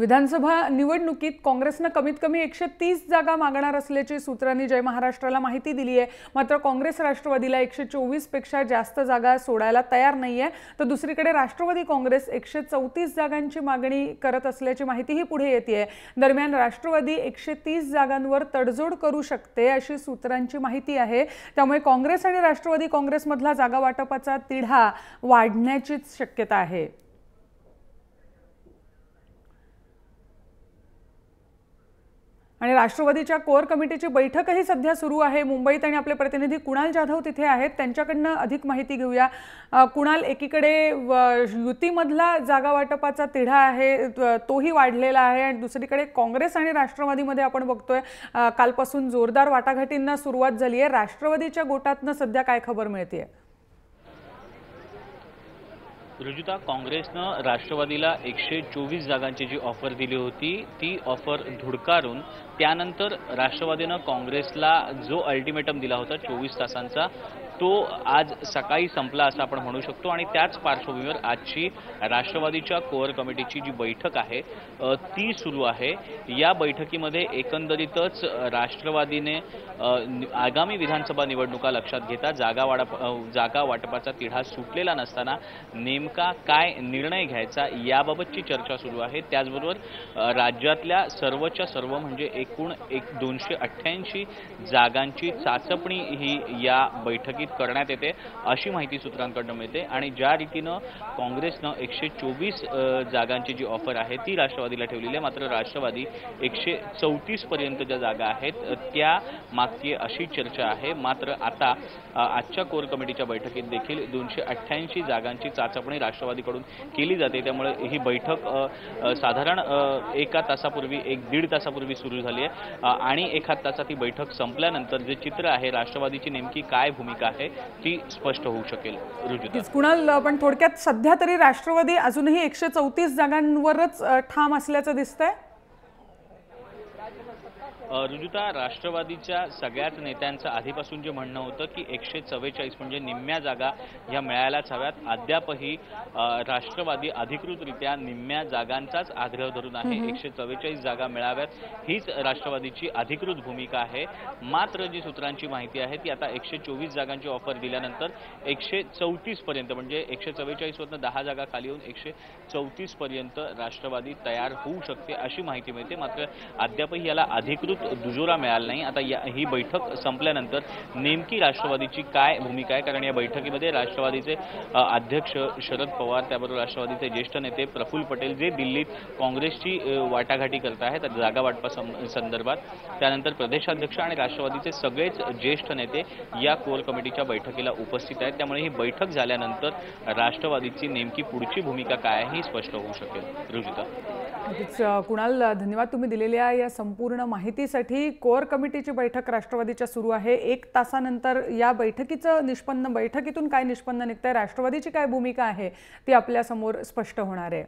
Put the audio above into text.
विधानसभा निवडणुकीत काँग्रेसने कमीत कमी 130 जागा मागणार असल्याची सूत्रांनी जय महाराष्ट्राला माहिती दिली आहे। मात्र काँग्रेस राष्ट्रवादीला 124 पेक्षा जास्त जागा सोडायला तयार नाहीये। तर दुसरीकडे राष्ट्रवादी काँग्रेस 134 जागांची मागणी करत असल्याची माहितीही पुढे येते। दरम्यान राष्ट्रवादी 130 जागांवर तडजोड करू शकते अशी सूत्रांची माहिती आहे। त्यामुळे काँग्रेस आणि राष्ट्रवादी काँग्रेसमधला जागा वाटपाचा तिढा वाढण्याची शक्यता आहे। आणि राष्ट्रवादीच्या कोर कमिटीची बैठकही सध्या सुरू आहे मुंबईत आणि आपले प्रतिनिधी कुणाल जाधव तिथे आहेत, त्यांच्याकडनं अधिक माहिती घेऊया। कुणाल, एकीकडे युतीमधला जागा वाटपाचा तिढा आहे तोही वाढलेला आहे आणि दुसरीकडे काँग्रेस आणि राष्ट्रवादीमध्ये आपण बघतोय कालपासून जोरदार वाटाघाटींना सुरुवात झाली आहे। राष्ट्रवादीच्या गोटातनं सध्या काय खबर मिळतेय? रुजुता, काँग्रेसनं राष्ट्रवादीला 124 जागांची जी ऑफर दिली होती ती ऑफर धुडकारून त्यानंतर राष्ट्रवादीनं काँग्रेसला जो अल्टिमेटम दिला होता 24 तासांचा तो आज सकाळी संपला असं आपण म्हणू शकतो। आणि त्याच पार्श्वभूमीवर आजची राष्ट्रवादीच्या कोअर कमिटीची जी बैठक आहे ती सुरू आहे। या बैठकीमध्ये एकंदरीतच राष्ट्रवादीने आगामी विधानसभा निवडणुका लक्षात घेता जागा वाटपाचा तिढा सुटलेला नसताना नेमका काय निर्णय घ्यायचा याबाबतची चर्चा सुरू आहे। त्याचबरोबर राज्यातल्या सर्वच्या सर्व म्हणजे एकूण 288 जागांची चाचपणी ही या बैठकीत करण्यात येते अशी माहिती सूत्रांकडून मिळते। आणि ज्या रीतीनं काँग्रेसनं 124 जागांची जी ऑफर आहे ती राष्ट्रवादीला ठेवलेली आहे, मात्र राष्ट्रवादी 134 पर्यंत ज्या जागा आहेत त्या मागती अशी चर्चा आहे। मात्र आता आजच्या कोर कमिटीच्या बैठकीत देखील 288 जागांची चाचपणी राष्ट्रवादीकडून केली जाते। त्यामुळे ही बैठक साधारण एका तासापूर्वी 1-1.5 तासापूर्वी सुरू झाली आहे आणि एखाद तासात ही बैठक संपल्यानंतर जे चित्र आहे राष्ट्रवादीची नेमकी काय भूमिका आहे ती स्पष्ट होऊ शकेल। रुजुता, कुणाल, पण थोडक्यात सध्या तरी राष्ट्रवादी अजूनही 134 जागांवरच ठाम असल्याचं दिसतंय। रुजुता, राष्ट्रवादीच्या सगळ्याच नेत्यांचं आधीपासून जे म्हणणं होतं की 144 म्हणजे निम्म्या जागा ह्या मिळायलाच हव्यात। अद्यापही राष्ट्रवादी अधिकृतरित्या निम्म्या जागांचाच आग्रह धरून आहे। 144 जागा मिळाव्यात हीच राष्ट्रवादीची अधिकृत भूमिका आहे। मात्र जी सूत्रांची माहिती आहे ती आता 124 जागांची ऑफर दिल्यानंतर 134 पर्यंत म्हणजे 144 वरनं 10 जागा खाली येऊन 134 पर्यंत राष्ट्रवादी तयार होऊ शकते अशी माहिती मिळते। मात्र अद्यापही याला अधिकृत दुजोरा मिळाला नाही। आता ही बैठक संपल्यानंतर नेमकी राष्ट्रवादीची काय भूमिका आहे, कारण या बैठकीमध्ये राष्ट्रवादीचे अध्यक्ष शरद पवार, त्याबरोबर राष्ट्रवादीचे ज्येष्ठ नेते प्रफुल्ल पटेल जे दिल्लीत काँग्रेसची वाटाघाटी करत आहेत जागा वाटपा संदर्भात, त्यानंतर प्रदेशाध्यक्ष आणि राष्ट्रवादीचे सगळेच ज्येष्ठ नेते या कोर कमिटीच्या बैठकीला उपस्थित आहेत। त्यामुळे ही बैठक झाल्यानंतर राष्ट्रवादीची नेमकी पुढची भूमिका काय आहे ही स्पष्ट होऊ शकेल। रुजुता, कुणाल, धन्यवाद तुम्ही दिलेल्या या संपूर्ण माहितीसाठी। कोर कमिटीची बैठक राष्ट्रवादीच्या सुरू आहे। 1 तासानंतर या बैठकीतून काय निष्पन्न निघतंय, राष्ट्रवादीची काय भूमिका आहे ती आपल्या समोर स्पष्ट होणार आहे।